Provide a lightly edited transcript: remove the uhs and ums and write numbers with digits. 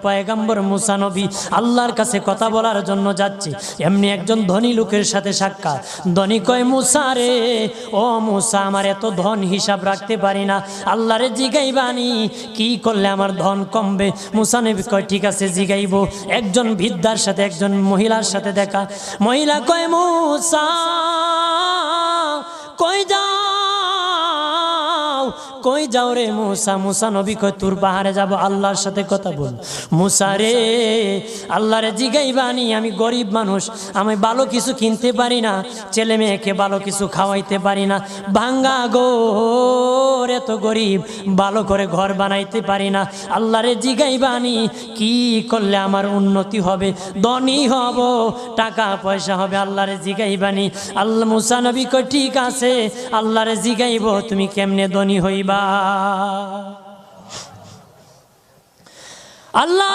পয়গম্বর মুসা নবী আল্লাহর কাছে কথা বলার জন্য যাচ্ছে, এমনি একজন ধনী লোকের সাথে সাক্ষাৎ। ধনী কয়, মুসা রে, ও মুসা, আমার এত ধন হিসাব রাখতে পারি না, আল্লাহরে জিগাইবানি কি করলে আমার ধন কমবে? মুসা নবী কয়, ঠিক আছে জিগাইব। একজন বৃদ্ধার সাথে একজন মহিলার সাথে দেখা। মহিলা কয়, মুসা কই যাও, কই যাও রে মুসা? মুসা নবী কয়, তোর পাহাড়ে যাব, আল্লাহর সাথে কথা বল। মুসা রে, আল্লাহরে জিগাইবানি, আমি গরিব মানুষ, আমি ভালো কিছু কিনতে পারি না, ছেলে মেয়েকে ভালো কিছু খাওয়াইতে পারি না, ভাঙ্গা ঘর, এত গরিব, ভালো করে ঘর বানাইতে পারি না, আল্লাহরে জিগাইবানি কি করলে আমার উন্নতি হবে, ধনী হব, টাকা পয়সা হবে, আল্লাহরে জিগাইবানি। আল্লাহ মুসা নবী কয়, ঠিক আছে, আল্লাহরে জিগাইব, তুমি কেমনে ধনী হইবা? আল্লাহ